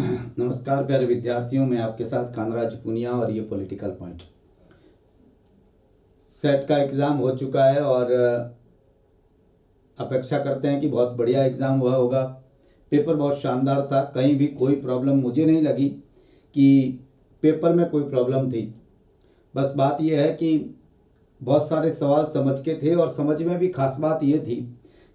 नमस्कार प्यारे विद्यार्थियों, मैं आपके साथ कानराज पुनिया और ये पॉलिटिकल पॉइंट। सेट का एग्ज़ाम हो चुका है और अपेक्षा करते हैं कि बहुत बढ़िया एग्ज़ाम हुआ होगा। पेपर बहुत शानदार था, कहीं भी कोई प्रॉब्लम मुझे नहीं लगी कि पेपर में कोई प्रॉब्लम थी। बस बात यह है कि बहुत सारे सवाल समझ के थे और समझ में भी खास बात ये थी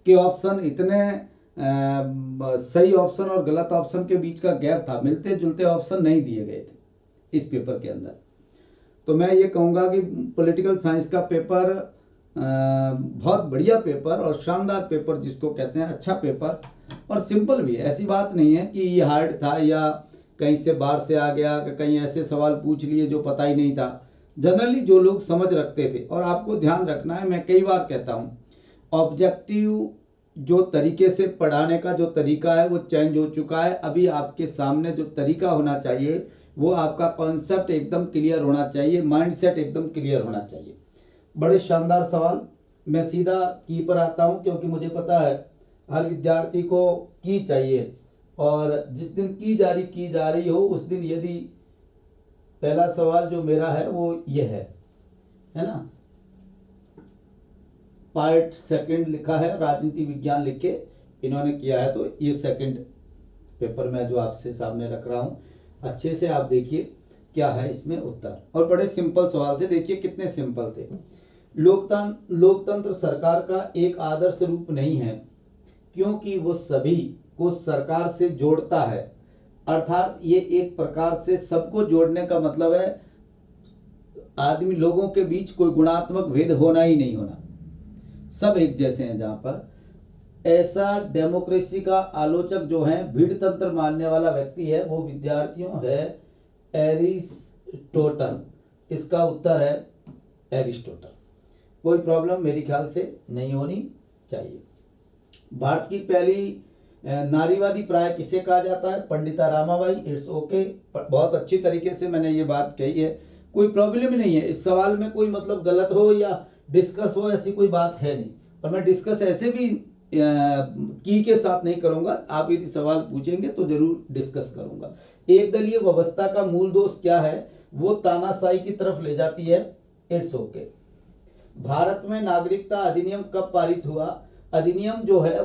कि ऑप्शन इतने सही ऑप्शन और गलत ऑप्शन के बीच का गैप था, मिलते जुलते ऑप्शन नहीं दिए गए थे इस पेपर के अंदर। तो मैं ये कहूँगा कि पॉलिटिकल साइंस का पेपर बहुत बढ़िया पेपर और शानदार पेपर जिसको कहते हैं, अच्छा पेपर और सिंपल भी है। ऐसी बात नहीं है कि ये हार्ड था या कहीं से बाहर से आ गया, कहीं ऐसे सवाल पूछ लिए जो पता ही नहीं था। जनरली जो लोग समझ रखते थे, और आपको ध्यान रखना है, मैं कई बार कहता हूँ, ऑब्जेक्टिव जो तरीके से पढ़ाने का जो तरीका है वो चेंज हो चुका है। अभी आपके सामने जो तरीका होना चाहिए वो आपका कॉन्सेप्ट एकदम क्लियर होना चाहिए, माइंडसेट एकदम क्लियर होना चाहिए। बड़े शानदार सवाल। मैं सीधा की पर आता हूँ क्योंकि मुझे पता है हर विद्यार्थी को की चाहिए, और जिस दिन की जा रही हो उस दिन यदि पहला सवाल जो मेरा है वो ये है ना, पार्ट सेकंड लिखा है, राजनीति विज्ञान लिख के इन्होंने किया है। तो ये सेकंड पेपर में जो आपसे सामने रख रहा हूँ, अच्छे से आप देखिए क्या है इसमें उत्तर। और बड़े सिंपल सवाल थे, देखिए कितने सिंपल थे। लोकतंत्र सरकार का एक आदर्श रूप नहीं है क्योंकि वो सभी को सरकार से जोड़ता है। अर्थात ये एक प्रकार से सबको जोड़ने का मतलब है आदमी लोगों के बीच कोई गुणात्मक भेद होना ही नहीं होना, सब एक जैसे हैं। जहां पर ऐसा डेमोक्रेसी का आलोचक जो है, भीड़ तंत्र मानने वाला व्यक्ति है, वो विद्यार्थियों है एरिस्टोटल। इसका उत्तर है एरिस्टोटल। कोई प्रॉब्लम मेरे ख्याल से नहीं होनी चाहिए। भारत की पहली नारीवादी प्राय किसे कहा जाता है? पंडिता रामाबाई। इट्स ओके, बहुत अच्छी तरीके से मैंने ये बात कही है, कोई प्रॉब्लम नहीं है इस सवाल में। कोई मतलब गलत हो या डिस्कस हो ऐसी कोई बात है नहीं। और मैं डिस्कस ऐसे भी की के साथ नहीं करूंगा, आप यदि सवाल पूछेंगे तो जरूर डिस्कस करूंगा। एक दलीय व्यवस्था का मूल दोष क्या है? वो तानाशाही की तरफ ले जाती है। It's okay. भारत में नागरिकता अधिनियम कब पारित हुआ? अधिनियम जो है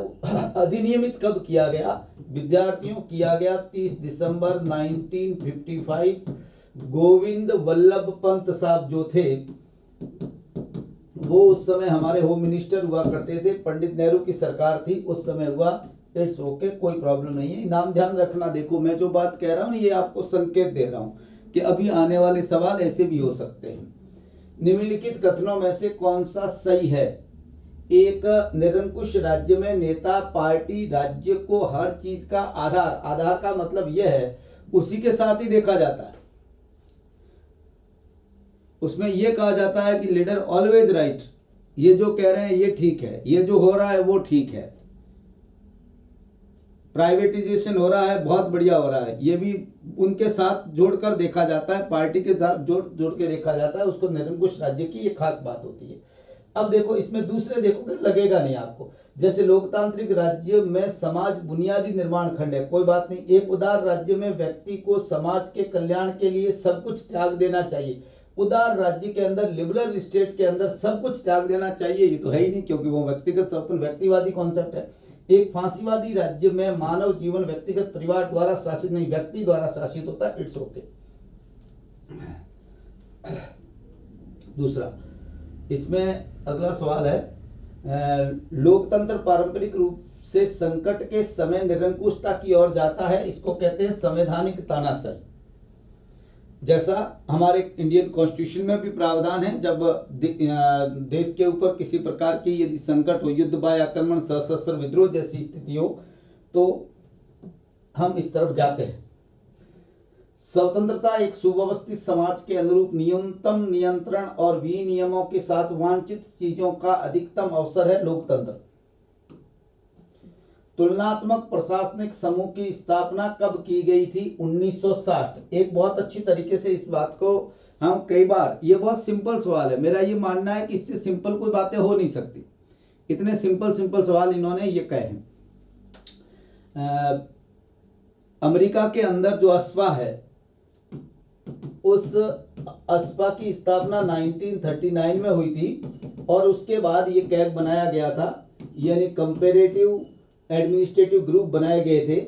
अधिनियमित कब किया गया विद्यार्थियों? किया गया 30 दिसंबर 1955। गोविंद वल्लभ पंत साहब जो थे वो उस समय हमारे होम मिनिस्टर हुआ करते थे। पंडित नेहरू की सरकार थी उस समय हुआ। इट्स ओके, कोई प्रॉब्लम नहीं है। नाम ध्यान रखना, देखो मैं जो बात कह रहा हूँ ये आपको संकेत दे रहा हूँ कि अभी आने वाले सवाल ऐसे भी हो सकते हैं। निम्नलिखित कथनों में से कौन सा सही है? एक निरंकुश राज्य में नेता पार्टी राज्य को हर चीज का आधार का मतलब यह है उसी के साथ ही देखा जाता है। उसमें यह कहा जाता है कि लीडर ऑलवेज राइट। ये जो कह रहे हैं ये ठीक है, ये जो हो रहा है वो ठीक है। प्राइवेटाइजेशन हो रहा है, बहुत बढ़िया हो रहा है, ये भी उनके साथ जोड़कर देखा जाता है, पार्टी के साथ जोड़ के देखा जाता है। उसको निरंकुश राज्य की ये खास बात होती है। अब देखो इसमें दूसरे देखोगे लगेगा नहीं आपको। जैसे लोकतांत्रिक राज्य में समाज बुनियादी निर्माण खंड है, कोई बात नहीं। एक उदार राज्य में व्यक्ति को समाज के कल्याण के लिए सब कुछ त्याग देना चाहिए। उदार राज्य के अंदर, लिबरल स्टेट के अंदर सब कुछ त्याग देना चाहिए, ये तो है ही नहीं क्योंकि वो व्यक्तिगत स्वतंत्र व्यक्तिवादी कॉन्सेप्ट है। एक फांसीवादी राज्य में मानव जीवन व्यक्तिगत परिवार द्वारा शासित नहीं, व्यक्ति द्वारा शासित होता है। It's okay. दूसरा, इसमें अगला सवाल है, लोकतंत्र पारंपरिक रूप से संकट के समय निरंकुशता की ओर जाता है, इसको कहते हैं संवैधानिक तानाशाही। जैसा हमारे इंडियन कॉन्स्टिट्यूशन में भी प्रावधान है, जब देश के ऊपर किसी प्रकार की यदि संकट हो, युद्ध बाह्य आक्रमण, सशस्त्र विद्रोह जैसी स्थिति हो, तो हम इस तरफ जाते हैं। स्वतंत्रता एक सुव्यवस्थित समाज के अनुरूप न्यूनतम नियंत्रण और विनियमों के साथ वांछित चीजों का अधिकतम अवसर है लोकतंत्र। तुलनात्मक प्रशासनिक समूह की स्थापना कब की गई थी? 1960। एक बहुत अच्छी तरीके से इस बात को हम कई बार, ये बहुत सिंपल सवाल है, मेरा ये मानना है कि इससे सिंपल कोई बातें हो नहीं सकती। इतने सिंपल सवाल इन्होंने ये कहे हैं। अमेरिका के अंदर जो अस्पा है, उस अस्पा की स्थापना 1939 में हुई थी और उसके बाद ये कैग बनाया गया था, यानी कंपैरेटिव एडमिनिस्ट्रेटिव ग्रुप बनाए गए थे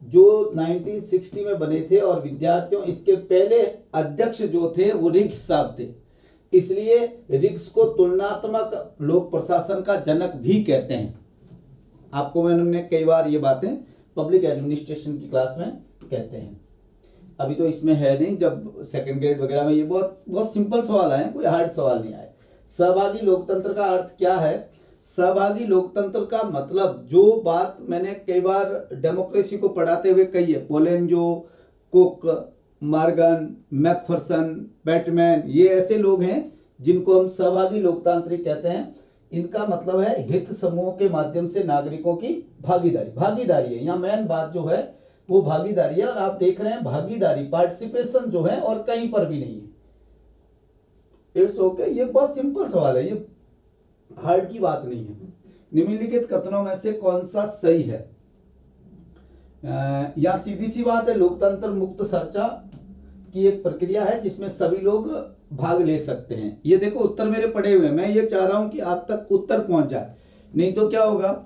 जो 1960 में बने थे। और विद्यार्थियों, इसके पहले अध्यक्ष जो थे वो रिग्स साहब थे, इसलिए रिग्स को तुलनात्मक लोक प्रशासन का जनक भी कहते हैं। आपको मैंने कई बार ये बातें पब्लिक एडमिनिस्ट्रेशन की क्लास में कहते हैं। अभी तो इसमें है नहीं, जब सेकंड ग्रेड वगैरह में ये बहुत बहुत सिंपल सवाल आए, कोई हार्ड सवाल नहीं आए। सहभागी लोकतंत्र का अर्थ क्या है? सहभागी लोकतंत्र का मतलब, जो बात मैंने कई बार डेमोक्रेसी को पढ़ाते हुए कही है, पोलेंजो, कुक, मॉर्गन, मैकफरसन, बैटमैन, ये ऐसे लोग हैं जिनको हम सहभागी लोकतांत्रिक कहते हैं। इनका मतलब है हित समूहों के माध्यम से नागरिकों की भागीदारी। भागीदारी है यहाँ मेन बात जो है, वो भागीदारी है। और आप देख रहे हैं भागीदारी, पार्टिसिपेशन जो है और कहीं पर भी नहीं है। इट्स ओके, ये बहुत सिंपल सवाल है, ये हार्ड की बात नहीं है। निम्नलिखित कथनों में से कौन सा सही है? या सीधी सी बात है, लोकतंत्र मुक्त चर्चा की एक प्रक्रिया है जिसमें सभी लोग भाग ले सकते हैं। ये देखो उत्तर मेरे पड़े हुए हैं, मैं ये चाह रहा हूं कि आप तक उत्तर पहुंच जाए, नहीं तो क्या होगा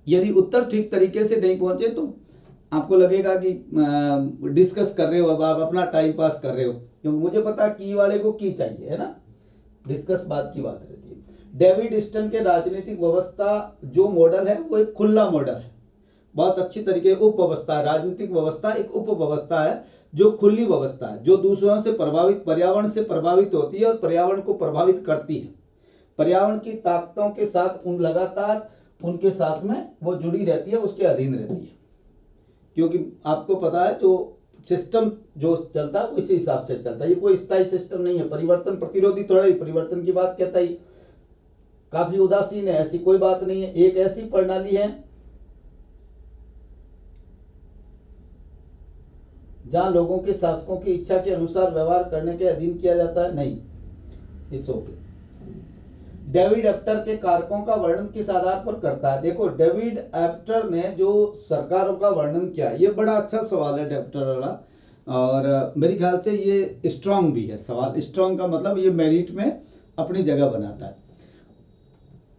यदि उत्तर ठीक तरीके से नहीं पहुंचे तो आपको लगेगा कि डिस्कस कर रहे हो, अब आप अपना टाइम पास कर रहे हो, क्योंकि मुझे पता की वाले को की चाहिए, है ना। डिस्कस बात की बात रहती है। डेविड स्टन के राजनीतिक व्यवस्था जो मॉडल है वो एक खुला मॉडल है, बहुत अच्छी तरीके उप व्यवस्था है। राजनीतिक व्यवस्था एक उप व्यवस्था है जो खुली व्यवस्था है, जो दूसरों से प्रभावित, पर्यावरण से प्रभावित होती है और पर्यावरण को प्रभावित करती है। पर्यावरण की ताकतों के साथ लगातार उनके साथ में वो जुड़ी रहती है, उसके अधीन रहती है। क्योंकि आपको पता है जो सिस्टम जो चलता है वो इसी हिसाब से चलता है, ये कोई स्थायी सिस्टम नहीं है। परिवर्तन प्रतिरोधी थोड़ा ही परिवर्तन की बात कहता ही, काफी उदासीन है, ऐसी कोई बात नहीं है। एक ऐसी प्रणाली है जहां लोगों के शासकों की इच्छा के अनुसार व्यवहार करने के अधीन किया जाता है, नहीं। It's okay. डेविड एप्टर के कारकों का वर्णन किस आधार पर करता है? देखो, डेविड एप्टर ने जो सरकारों का वर्णन किया, ये बड़ा अच्छा सवाल है एप्टर वाला, और मेरे ख्याल से ये स्ट्रांग भी है सवाल। स्ट्रांग का मतलब ये मेरिट में अपनी जगह बनाता है।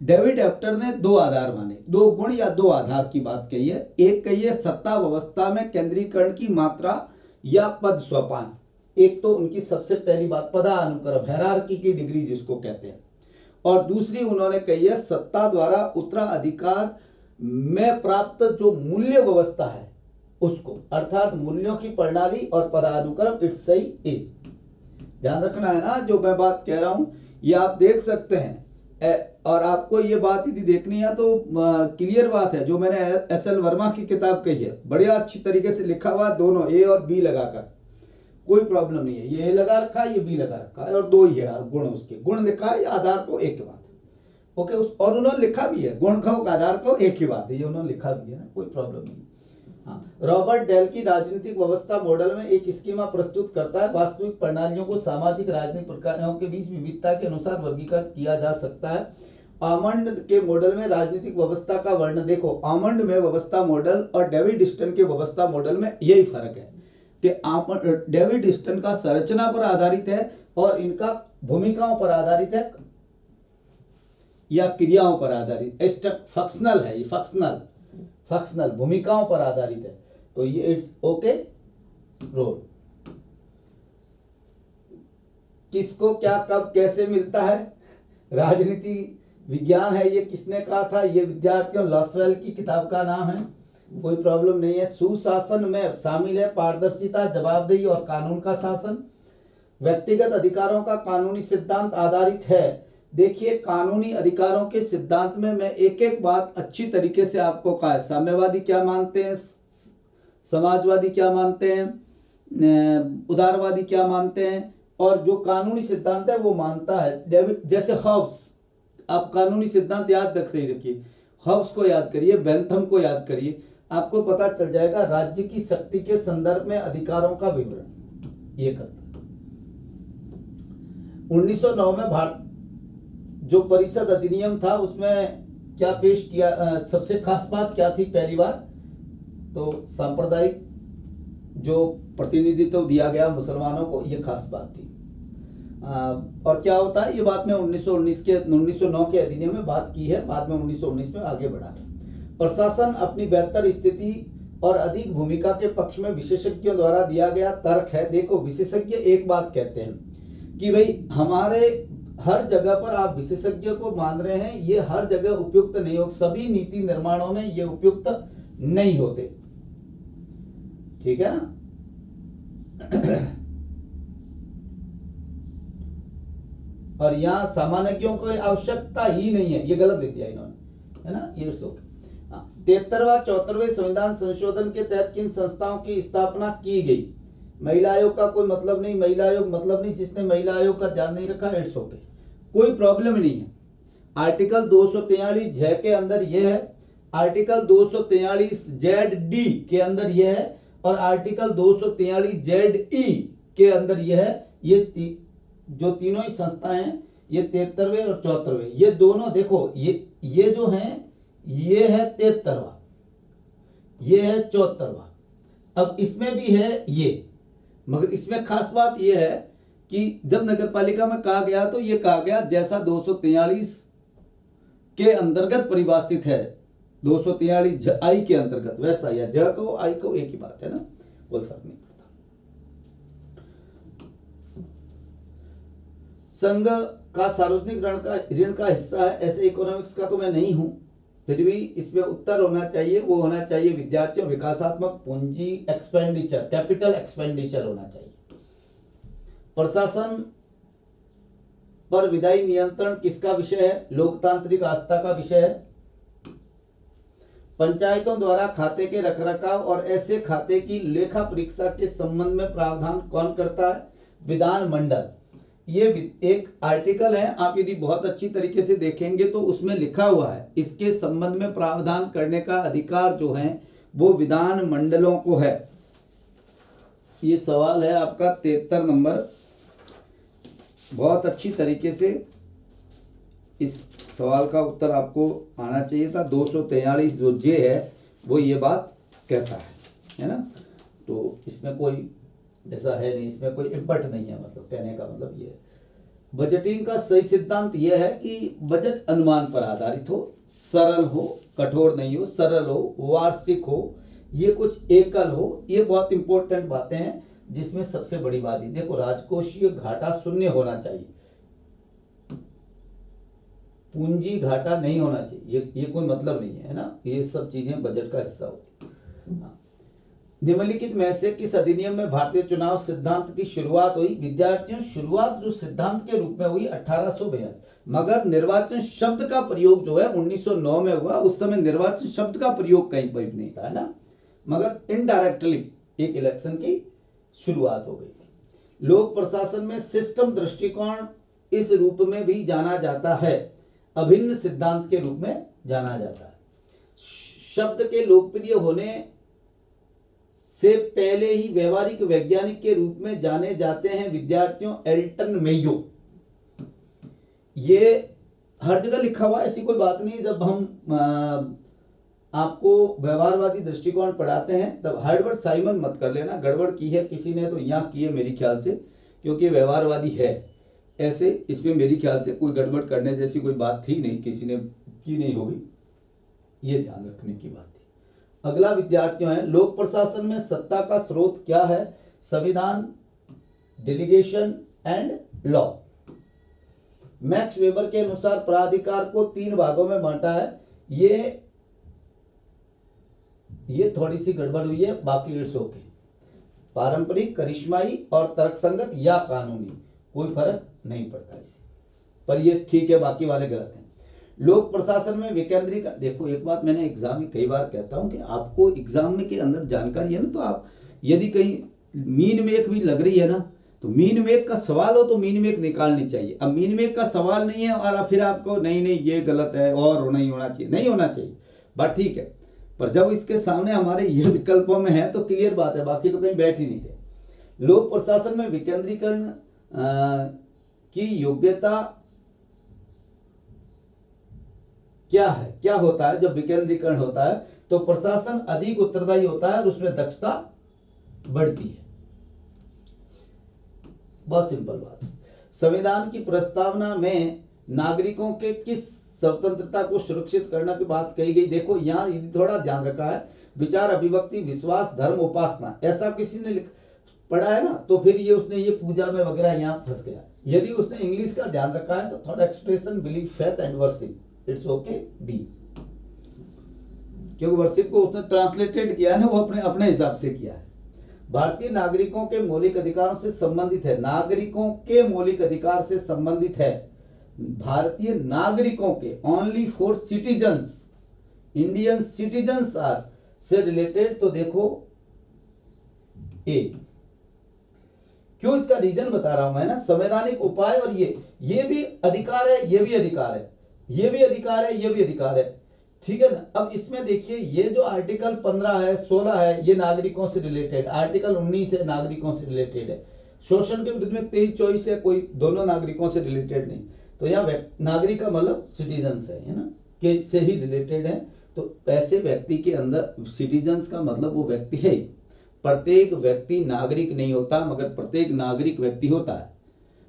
डेविड एप्टर ने दो आधार माने, दो गुण या दो आधार की बात कही है। एक कही है सत्ता व्यवस्था में केंद्रीकरण की मात्रा या पद सोपान। एक तो उनकी सबसे पहली बात पदानुक्रम, हायरार्की की डिग्री जिसको कहते हैं, और दूसरी उन्होंने कही है सत्ता द्वारा उत्तराधिकार में प्राप्त जो मूल्य व्यवस्था है उसको, अर्थात मूल्यों की प्रणाली और पदानुक्रम। इट्स सही ए। ध्यान रखना है ना जो मैं बात कह रहा हूं, ये आप देख सकते हैं। और आपको ये बात यदि देखनी है तो क्लियर बात है, जो मैंने एस.एल. वर्मा की किताब कही है, बढ़िया अच्छी तरीके से लिखा हुआ, दोनों ए और बी लगाकर, कोई प्रॉब्लम नहीं है। ये ए लगा रखा है, ये बी लगा रखा है, और दो ही है गुण, उसके गुण लिखा है, आधार को एक ही बात है। ओके, और उन्होंने लिखा भी है, गुण को आधार को एक ही बात है, ये उन्होंने लिखा भी है ना, कोई प्रॉब्लम नहीं। हाँ, रॉबर्ट डेल की राजनीतिक व्यवस्था मॉडल में एक स्कीमा प्रस्तुत करता है। वास्तविक प्रणालियों को सामाजिक राजनीतिक प्रक्रियाओं के बीच विविधता के अनुसार वर्गीकृत किया जा सकता है। आमंड के मॉडल में राजनीतिक व्यवस्था का वर्णन देखो, आमंड में व्यवस्था मॉडल और डेविड स्टन के व्यवस्था मॉडल में यही फर्क है कि डेविड स्टन का संरचना पर आधारित है और इनका भूमिकाओं पर आधारित है या क्रियाओं पर आधारित, फंक्शनल है, ये फंक्शनल भूमिकाओं पर आधारित है। तो ये इट्स ओके रोल। किसको क्या कब कैसे मिलता है, राजनीति विज्ञान है, ये किसने कहा था? ये विद्यार्थियों लॉसवेल की किताब का नाम है, कोई प्रॉब्लम नहीं है। सुशासन में शामिल है पारदर्शिता, जवाबदेही और कानून का शासन। व्यक्तिगत अधिकारों का कानूनी सिद्धांत आधारित है। देखिए, कानूनी अधिकारों के सिद्धांत में मैं एक एक बात अच्छी तरीके से आपको कहा है। साम्यवादी क्या मानते हैं, समाजवादी क्या मानते हैं, उदारवादी क्या मानते हैं, और जो कानूनी सिद्धांत है वो मानता है डेविड, जैसे हॉब्स। आप कानूनी सिद्धांत याद रखते ही रखिए, हॉब्स को याद करिए, बेंथम को याद करिए, आपको पता चल जाएगा। राज्य की शक्ति के संदर्भ में अधिकारों का विवरण ये करता है। 1909 में भारत जो परिषद अधिनियम था उसमें क्या पेश किया, सबसे खास बात क्या थी? पहली बार तो सांप्रदायिक जो प्रतिनिधित्व दिया गया मुसलमानों को, ये खास बात थी। और क्या होता है, ये बात में 1909 के अधिनियम में बात की है, बाद में 1919 में आगे बढ़ा था। प्रशासन अपनी बेहतर स्थिति और अधिक भूमिका के पक्ष में विशेषज्ञों द्वारा दिया गया तर्क है। देखो, विशेषज्ञ एक बात कहते हैं कि भाई हमारे हर जगह पर आप विशेषज्ञ को मान रहे हैं, ये हर जगह उपयुक्त नहीं हो, सभी नीति निर्माणों में ये उपयुक्त नहीं होते, ठीक है ना। और यहाँ सामान्यों की आवश्यकता ही नहीं है, ये गलत लिख दिया इन्होंने, है ना। ये 73वां 74वें संविधान संशोधन के तहत किन संस्थाओं की स्थापना की गई। महिला आयोग का कोई मतलब नहीं, महिला आयोग मतलब नहीं, जिसने महिला आयोग का ध्यान नहीं रखा, इट्स ओके, कोई प्रॉब्लम नहीं है। आर्टिकल 243 J के अंदर यह है, आर्टिकल 243 ZD के अंदर यह है, और आर्टिकल 243 ZE के अंदर यह है। ये जो तीनों ही संस्थाएं हैं, ये 73वें और 74वें, ये दोनों देखो, ये जो हैं, ये है 73वां, ये है 74वां। अब इसमें भी है ये, मगर इसमें खास बात ये है कि जब नगर पालिका में कहा गया तो ये कहा गया जैसा 243 के अंतर्गत परिभाषित है, 243 I के अंतर्गत, वैसा या ज को आई को एक ही बात है ना, कोई फर्क नहीं पड़ता। संघ का सार्वजनिक ऋण का हिस्सा है, ऐसे इकोनॉमिक्स का तो मैं नहीं हूं, फिर भी इसमें उत्तर होना चाहिए, वो होना चाहिए विद्यार्थियों विकासात्मक पूंजी एक्सपेंडिचर, कैपिटल एक्सपेंडिचर होना चाहिए। प्रशासन पर विधायी नियंत्रण किसका विषय है, लोकतांत्रिक आस्था का विषय है। पंचायतों द्वारा खाते के रखरखाव और ऐसे खाते की लेखा परीक्षा के संबंध में प्रावधान कौन करता है, विधान मंडल। ये एक आर्टिकल है, आप यदि बहुत अच्छी तरीके से देखेंगे तो उसमें लिखा हुआ है इसके संबंध में प्रावधान करने का अधिकार जो है वो विधान मंडलों को है। ये सवाल है आपका 73 नंबर, बहुत अच्छी तरीके से इस सवाल का उत्तर आपको आना चाहिए था। 243 जो J है वो ये बात कहता है ना, तो इसमें कोई ऐसा है नहीं, इसमें कोई इम्पट नहीं है, मतलब कहने का मतलब ये है। बजटिंग का सही सिद्धांत यह है कि बजट अनुमान पर आधारित हो, सरल हो, कठोर नहीं हो, सरल हो, वार्षिक हो, ये कुछ एकल हो, ये बहुत इंपॉर्टेंट बातें हैं। जिसमें सबसे बड़ी बात ही देखो, राजकोषीय घाटा शून्य होना चाहिए, पूंजी घाटा नहीं होना चाहिए, ये कोई मतलब नहीं है ना, ये सब चीजें बजट का हिस्सा होती है। निम्नलिखित में से किस अधिनियम में भारतीय चुनाव सिद्धांत की शुरुआत हुई। विद्यार्थियों, शुरुआत जो सिद्धांत के रूप में हुई 1882, मगर निर्वाचन शब्द का प्रयोग जो है 1909 में हुआ। उस समय निर्वाचन शब्द का प्रयोग कहीं पर नहीं था, है ना, मगर इनडायरेक्टली एक इलेक्शन की शुरुआत हो गई थी। लोक प्रशासन में सिस्टम दृष्टिकोण इस रूप में भी जाना जाता है, अभिन्न सिद्धांत के रूप में जाना जाता है। शब्द के लोकप्रिय होने से पहले ही व्यवहारिक वैज्ञानिक के रूप में जाने जाते हैं विद्यार्थियों एल्टन मेयो। ये हर जगह लिखा हुआ, ऐसी कोई बात नहीं। जब हम आपको व्यवहारवादी दृष्टिकोण पढ़ाते हैं तब हर्बर्ट साइमन मत कर लेना, गड़बड़ की है किसी ने तो यहाँ की है मेरी ख्याल से, क्योंकि व्यवहारवादी है ऐसे, इसमें मेरी ख्याल से कोई गड़बड़ करने जैसी कोई बात थी नहीं, किसी ने की नहीं होगी, ये ध्यान रखने की बात थी। अगला विद्यार्थियों है, लोक प्रशासन में सत्ता का स्रोत क्या है। संविधान, delegation and law. Max weber के अनुसार प्राधिकार को 3 भागों में बांटा है। ये थोड़ी सी गड़बड़ हुई है, बाकी इट्स ओके। पारंपरिक, करिश्माई और तर्कसंगत या कानूनी, कोई फर्क नहीं पड़ता इससे, पर ये ठीक है, बाकी वाले गलत हैं। लोक प्रशासन में विकेंद्रीकरण, देखो एक बात मैंने एग्जाम में कई बार कहता हूं कि आपको एग्जाम में के अंदर जानकारी है ना, तो आप यदि कहीं मीन मेक भी लग रही है ना, तो मीन मेक का सवाल हो तो मीन मेक निकालनी चाहिए। अब मीन मेक का सवाल नहीं है और फिर आपको नहीं ये गलत है और नहीं होना चाहिए, नहीं होना चाहिए, बात ठीक है, पर जब इसके सामने हमारे ये विकल्पों में है तो क्लियर बात है, बाकी तो कहीं बैठ ही नहीं रहे। लोक प्रशासन में विकेंद्रीकरण की योग्यता क्या है, क्या होता है जब विकेंद्रीकरण होता है। तो प्रशासन अधिक उत्तरदायी होता है और उसमें दक्षता बढ़ती है। बहुत सिंपल बात। संविधान की प्रस्तावना में नागरिकों के किस स्वतंत्रता को सुरक्षित करने की बात कही गई? देखो यहाँ थोड़ा ध्यान रखा है, विचार, अभिव्यक्ति, विश्वास, धर्म, उपासना, ऐसा किसी ने पढ़ा है ना, तो फिर ये उसने ये पूजा में वगैरह यहाँ फंस गया। यदि उसने इंग्लिश का ध्यान रखा है तो थोड़ा expression, belief, faith and worship, it's okay बी, क्योंकि वर्शिप को उसने ट्रांसलेटेड किया है ना, वो अपने अपने हिसाब से किया है। भारतीय नागरिकों के मौलिक अधिकारों से संबंधित है, नागरिकों के मौलिक अधिकार से संबंधित है, भारतीय नागरिकों के, only for citizens, Indian citizens are से रिलेटेड। तो देखो ए, क्यों इसका रीजन बता रहा हूं मैं ना, संवैधानिक उपाय, और ये भी अधिकार है, ये भी अधिकार है, ये भी अधिकार है, ये भी अधिकार है, ठीक है ना। अब इसमें देखिए ये जो आर्टिकल 15 है, 16 है, ये नागरिकों से रिलेटेड, आर्टिकल 19 है नागरिकों से रिलेटेड है, शोषण के विरुद्ध में 23, 24 है, कोई दोनों नागरिकों से रिलेटेड नहीं। तो यहाँ नागरिक का मतलब सिटीजन्स है ना, के से ही रिलेटेड है। तो ऐसे व्यक्ति के अंदर सिटीजन्स का मतलब वो व्यक्ति है, प्रत्येक व्यक्ति नागरिक नहीं होता मगर प्रत्येक नागरिक व्यक्ति होता है।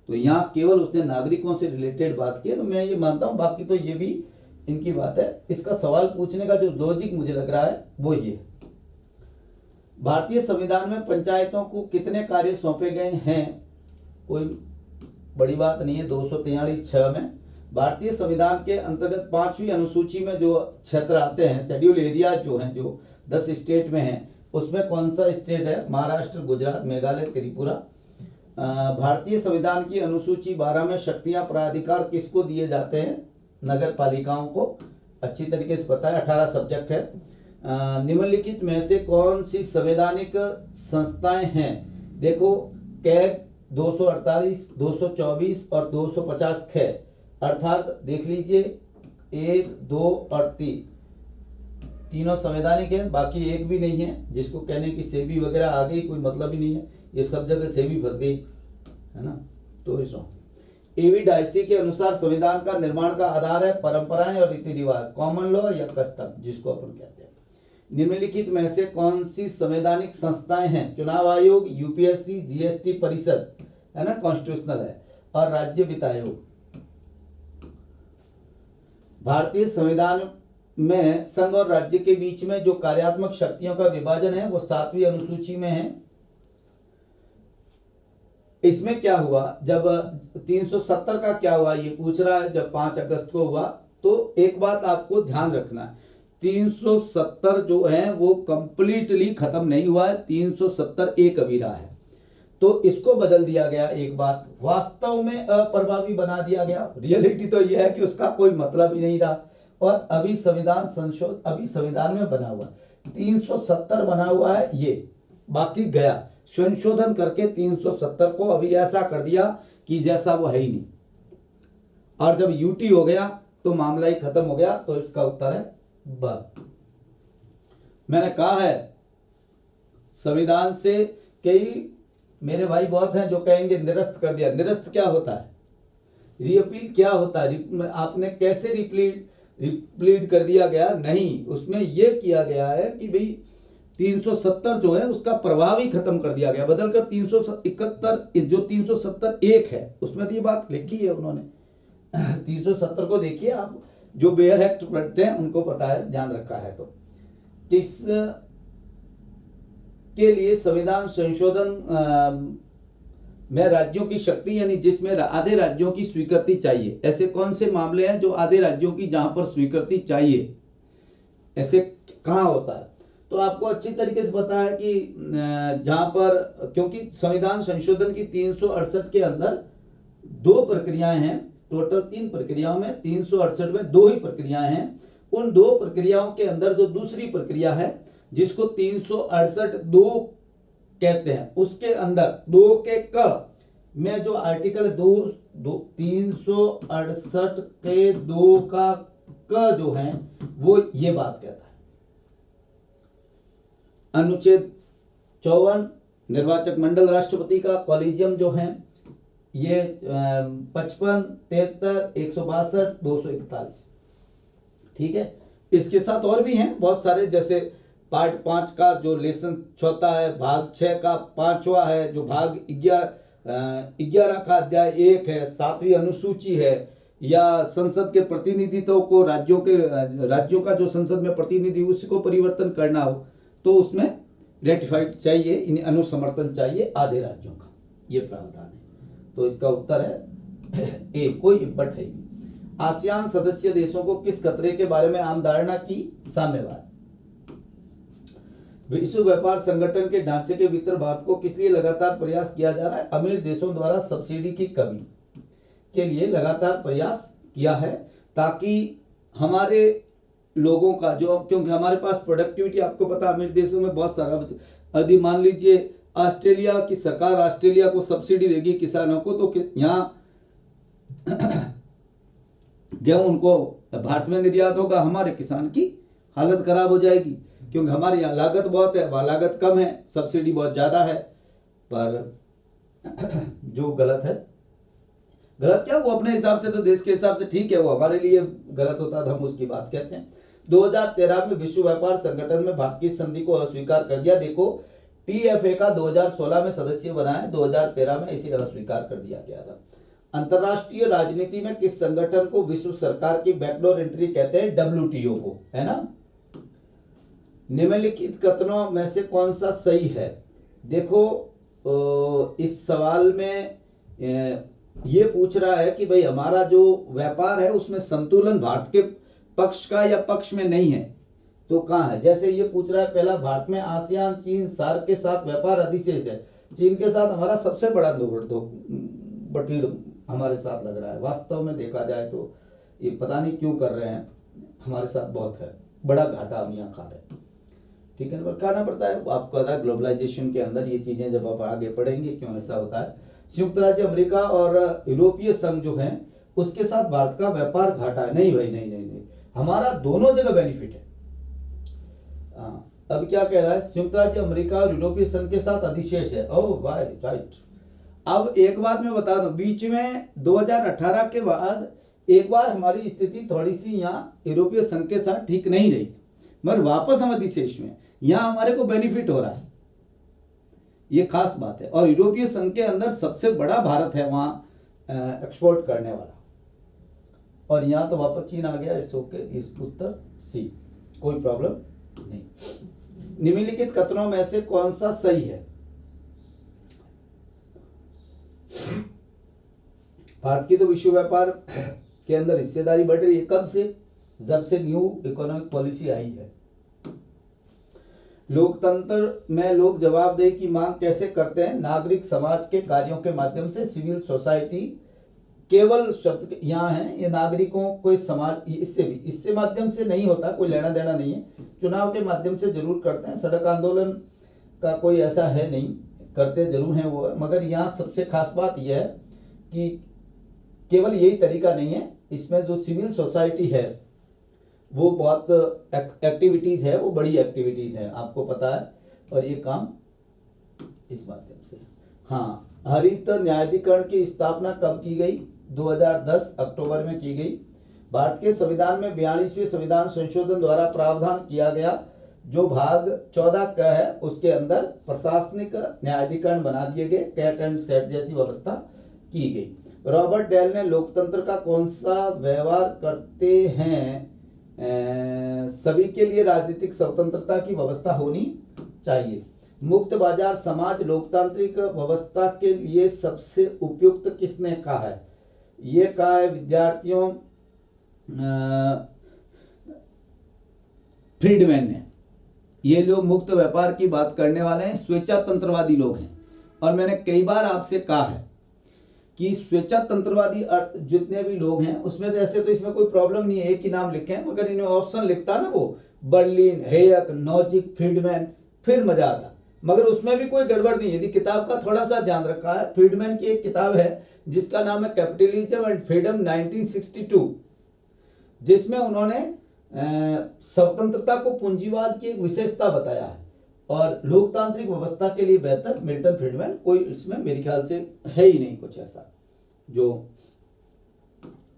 तो यहाँ केवल उसने नागरिकों से रिलेटेड बात की है, तो मैं ये मानता हूँ, बाकी तो ये भी इनकी बात है। इसका सवाल पूछने का जो लॉजिक मुझे लग रहा है वो ये, भारतीय संविधान में पंचायतों को कितने कार्य सौंपे गए हैं? कोई बड़ी बात नहीं है, 243(6) में भारतीय संविधान के अंतर्गत 5वीं अनुसूची में जो क्षेत्र आते हैं, शेड्यूल एरिया जो हैं, जो 10 स्टेट में हैं, उसमें कौन सा स्टेट है? महाराष्ट्र, गुजरात, मेघालय, त्रिपुरा। भारतीय संविधान की अनुसूची 12 में शक्तियां, प्राधिकार किसको दिए जाते हैं? नगर पालिकाओं को। अच्छी तरीके से पता है, 18 सब्जेक्ट है। निम्नलिखित में से कौन सी संवैधानिक संस्थाएं हैं? देखो कैग 248, 224 और 250 ख, अर्थात देख लीजिए 1, 2 और 3 तीनों संवैधानिक है, बाकी एक भी नहीं है, जिसको कहने की सेबी वगैरह आ गई, कोई मतलब ही नहीं है, ये सब जगह सेबी फंस गई है ना। तो इस एवी डायसी के अनुसार संविधान का निर्माण का आधार है परंपराएं और रीति रिवाज, कॉमन लॉ या कस्टम, जिसको अपन कहते हैं। निम्नलिखित में से कौन सी संवैधानिक संस्थाएं हैं? चुनाव आयोग, यूपीएससी, जीएसटी परिषद है ना, कॉन्स्टिट्यूशनल है, और राज्य वित्त आयोग। भारतीय संविधान में संघ और राज्य के बीच में जो कार्यात्मक शक्तियों का विभाजन है वो 7वीं अनुसूची में है। इसमें क्या हुआ, जब 370 का क्या हुआ ये पूछ रहा है, जब 5 अगस्त को हुआ, तो एक बात आपको ध्यान रखना है, 370 जो है वो कंप्लीटली खत्म नहीं हुआ है, 370 एक अभी रहा है, तो इसको बदल दिया गया। एक बात वास्तव में अप्रभावी बना दिया गया, रियलिटी तो यह है कि उसका कोई मतलब ही नहीं रहा, और अभी संविधान में बना हुआ 370 बना हुआ है, ये बाकी गया, संशोधन करके 370 को अभी ऐसा कर दिया कि जैसा वो है ही नहीं, और जब यूटी हो गया तो मामला ही खत्म हो गया। तो इसका उत्तर है ब। मैंने कहा है संविधान से, कई मेरे भाई बहुत हैं जो कहेंगे निरस्त कर दिया। निरस्त क्या होता है? रिपील क्या होता है? आपने कैसे रिप्लीट कर दिया गया? नहीं, उसमें यह किया गया है कि भाई 370 जो है उसका प्रभाव ही खत्म कर दिया गया, बदलकर 371, जो 370 एक है उसमें तो ये बात लिखी है उन्होंने। 370 को देखिए आप, जो बेयर एक्ट पढ़ते हैं उनको पता है, ध्यान रखा है। तो किस के लिए संविधान संशोधन में राज्यों की शक्ति, यानी जिसमें आधे राज्यों की स्वीकृति चाहिए, ऐसे कौन से मामले हैं जो आधे राज्यों की जहां पर स्वीकृति चाहिए, ऐसे कहां होता है? तो आपको अच्छी तरीके से पता है कि जहां पर, क्योंकि संविधान संशोधन की 368 के अंदर 2 प्रक्रियाएं हैं, टोटल 3 प्रक्रियाओं में 368 में 2 ही प्रक्रियाएं हैं। उन 2 प्रक्रियाओं के अंदर जो दूसरी प्रक्रिया है जिसको 368(2) कहते हैं, उसके अंदर 2 के क में जो आर्टिकल 368 के 2 का क जो है वो ये बात कहता है। अनुच्छेद 54 निर्वाचक मंडल राष्ट्रपति का कॉलेजियम जो है ये 55, 73, 162, 241, ठीक है। इसके साथ और भी हैं बहुत सारे, जैसे पार्ट 5 का जो लेसन चौथा है, भाग 6 का 5वां है, जो भाग 11 का अध्याय 1 है, 7वीं अनुसूची है, या संसद के प्रतिनिधित्व को राज्यों का जो संसद में प्रतिनिधि उसको परिवर्तन करना हो तो उसमें रेटिफाइड चाहिए, इन अनुसमर्थन चाहिए आधे राज्यों का, ये प्रावधान है। तो इसका उत्तर है ए, कोई बट है। आसियान सदस्य देशों को किस खतरे के बारे में आम धारणा की? साम्यवाद। विश्व व्यापार संगठन के ढांचे के भीतर भारत को किस लिए लगातार प्रयास किया जा रहा है? अमीर देशों द्वारा सब्सिडी की कमी के लिए लगातार प्रयास किया है, ताकि हमारे लोगों का जो, क्योंकि हमारे पास प्रोडक्टिविटी आपको पता अमीर देशों में बहुत सारा, यदि मान लीजिए ऑस्ट्रेलिया की सरकार ऑस्ट्रेलिया को सब्सिडी देगी किसानों को, तो यहाँ गेहूं उनको भारत में निर्यात होगा, हमारे किसान की हालत खराब हो जाएगी, क्योंकि हमारे यहाँ लागत बहुत है, वहाँ लागत कम है, सब्सिडी बहुत ज़्यादा है। पर जो गलत है, गलत क्या, वो अपने हिसाब से तो देश के हिसाब से ठीक है, वो हमारे लिए गलत होता तो हम उसकी बात कहते हैं। 2013 में विश्व व्यापार संगठन में भारत की संधि को अस्वीकार कर दिया। देखो TFA का 2016 में सदस्य बना है, 2013 में इसे अस्वीकार कर दिया गया था। अंतरराष्ट्रीय राजनीति में किस संगठन को विश्व सरकार की बैकडोर एंट्री कहते हैं? WTO को, है ना। निम्नलिखित कथनों में से कौन सा सही है? देखो इस सवाल में ये पूछ रहा है कि भाई हमारा जो व्यापार है उसमें संतुलन भारत के पक्ष का या पक्ष में नहीं है, तो कहाँ है? जैसे ये पूछ रहा है पहला, भारत में आसियान चीन सार्क के साथ व्यापार अधिशेष है, चीन के साथ हमारा सबसे बड़ा बटीड़ हमारे साथ लग रहा है। वास्तव में देखा जाए तो ये पता नहीं क्यों कर रहे हैं, हमारे साथ बहुत है, बड़ा घाटा हम यहाँ खा रहे हैं, ठीक है, पर खाना पड़ता है। आपको पता है ग्लोबलाइजेशन के अंदर ये चीजें जब आप आगे पढ़ेंगे क्यों ऐसा होता है। संयुक्त राज्य अमेरिका और यूरोपीय संघ जो है उसके साथ भारत का व्यापार घाटा है। नहीं भाई, नहीं नहीं नहीं, हमारा दोनों जगह बेनिफिट है। अब क्या कह रहा है? संयुक्त राज्य अमेरिका और यूरोपीय संघ के साथ अधिशेष है। ओह भाई, राइट। अब एक बात मैं बता दूं, बीच में 2018 के बाद एक बार हमारी स्थिति थोड़ी सी यहाँ यूरोपीय संघ के साथ ठीक नहीं रही, मगर वापस हम अधिशेष में, यहाँ हमारे को बेनिफिट हो रहा है, ये खास बात है। और यूरोपीय संघ के अंदर सबसे बड़ा भारत है वहाँ एक्सपोर्ट करने वाला, और यहाँ तो वापस चीन आ गया। इट्स ओके, इस उत्तर सी, कोई प्रॉब्लम नहीं। निम्नलिखित कथनों में से कौन सा सही है? भारत की तो विश्व व्यापार के अंदर हिस्सेदारी बढ़ रही है। कब से? जब से न्यू इकोनॉमिक पॉलिसी आई है। लोकतंत्र में लोग जवाबदेही की मांग कैसे करते हैं? नागरिक समाज के कार्यों के माध्यम से। सिविल सोसाइटी केवल शब्द यहाँ है, ये नागरिकों कोई समाज, इससे माध्यम से नहीं होता, कोई लेना देना नहीं है। चुनाव के माध्यम से जरूर करते हैं, सड़क आंदोलन का कोई ऐसा है नहीं, करते जरूर हैं वो, मगर यहाँ सबसे खास बात यह है कि केवल यही तरीका नहीं है, इसमें जो सिविल सोसाइटी है वो बहुत एक्टिविटीज है, वो बड़ी एक्टिविटीज है, आपको पता है, और ये काम इस माध्यम से। हाँ, हरित न्यायाधिकरण की स्थापना कब की गई? 2010 अक्टूबर में की गई। भारत के संविधान में 42वें संविधान संशोधन द्वारा प्रावधान किया गया, जो भाग 14 का है उसके अंदर प्रशासनिक न्यायाधिकरण बना दिए गए, कैट एंड सेट जैसी व्यवस्था की गई। रॉबर्ट डेल ने लोकतंत्र का कौन सा व्यवहार करते हैं? सभी के लिए राजनीतिक स्वतंत्रता की व्यवस्था होनी चाहिए। मुक्त बाजार समाज लोकतांत्रिक व्यवस्था के लिए सबसे उपयुक्त किसने कहा है? ये कहा है विद्यार्थियों फ्रीडमैन ने। ये लोग मुक्त व्यापार की बात करने वाले हैं, स्वेच्छा तंत्रवादी लोग हैं। और मैंने कई बार आपसे कहा है कि स्वेच्छा तंत्रवादी जितने भी लोग हैं उसमें तो ऐसे तो इसमें कोई प्रॉब्लम नहीं है, एक ही नाम लिखे हैं, मगर इन्हें ऑप्शन लिखता ना वो बर्लिन, हेयक, नॉजिक, फ्रीडमैन, फिर मजा आता, मगर उसमें भी कोई गड़बड़ नहीं है। यदि किताब का थोड़ा सा ध्यान रखा है, फ्रीडमैन की एक किताब है जिसका नाम है कैपिटलिज्म एंड फ्रीडम 1962, जिसमें उन्होंने स्वतंत्रता को पूंजीवाद की एक विशेषता बताया है, और लोकतांत्रिक व्यवस्था के लिए बेहतर मिल्टन फ्रीडमैन, कोई इसमें मेरे ख्याल से है ही नहीं कुछ ऐसा जो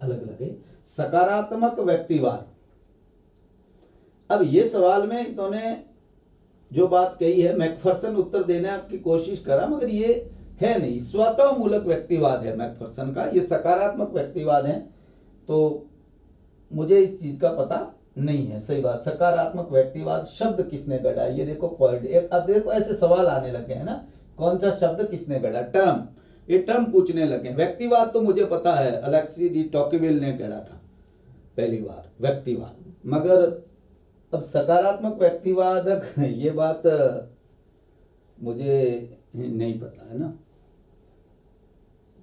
अलग लगे। सकारात्मक व्यक्तिवाद, अब ये सवाल में इन्होंने जो बात कही है, मैकफर्सन उत्तर देने की कोशिश करा, मगर ये है नहीं, स्वतः मूलक व्यक्तिवाद है मैकफर्सन का, ये सकारात्मक व्यक्तिवाद है। तो मुझे इस चीज का पता नहीं है। सही बात, सकारात्मक व्यक्तिवाद शब्द किसने गढ़ा? ये देखो कॉल्ड, एक अब देखो ऐसे सवाल आने लगे हैं ना, कौन सा शब्द किसने गढ़ा? टर्म, ये टर्म पूछने लगे। व्यक्तिवाद तो मुझे पता है, अलेक्सी डी टॉकविल ने गढ़ा था पहली बार व्यक्तिवाद, मगर अब सकारात्मक व्यक्तिवाद ये बात मुझे नहीं पता है ना।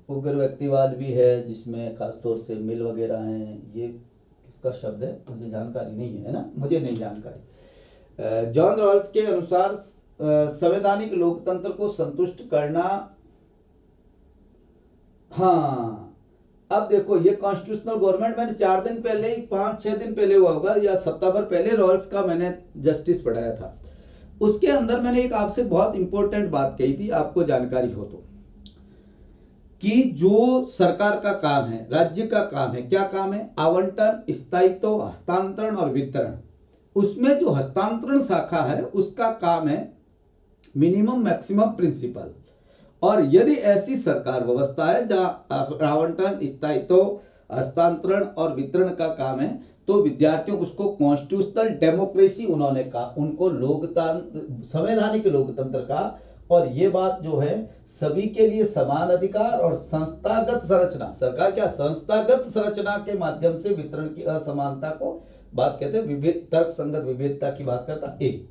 उग्र व्यक्तिवाद भी है जिसमें खासतौर से मिल वगैरह हैं, ये किसका शब्द है मुझे जानकारी नहीं है ना, मुझे नहीं जानकारी। जॉन रॉल्स के अनुसार संवैधानिक लोकतंत्र को संतुष्ट करना, हाँ अब देखो ये कॉन्स्टिट्यूशनल गवर्नमेंट मैंने 4 दिन पहले ही, 5-6 दिन पहले हुआ होगा या सप्ताह भर पहले रॉल्स का मैंने जस्टिस पढ़ाया था। उसके अंदर मैंने एक आपसे बहुत इंपॉर्टेंट बात कही थी, आपको जानकारी हो तो, कि जो सरकार का काम है, राज्य का काम है, क्या काम है? आवंटन, स्थायित्व, हस्तांतरण और वितरण। उसमें जो हस्तांतरण शाखा है उसका काम है मिनिमम मैक्सिमम प्रिंसिपल। और यदि ऐसी सरकार व्यवस्था है जहां आवंटन, स्थायित्व, हस्तांतरण और वितरण का काम है, तो विद्यार्थियों उसको कॉन्स्टिट्यूशनल डेमोक्रेसी उन्होंने कहा, उनको लोकतंत्र, संवैधानिक लोकतंत्र का। और ये बात जो है सभी के लिए समान अधिकार और संस्थागत संरचना, सरकार क्या संस्थागत संरचना के माध्यम से वितरण की असमानता को बात कहते हैं, तर्क संगत विविधता की बात करता। एक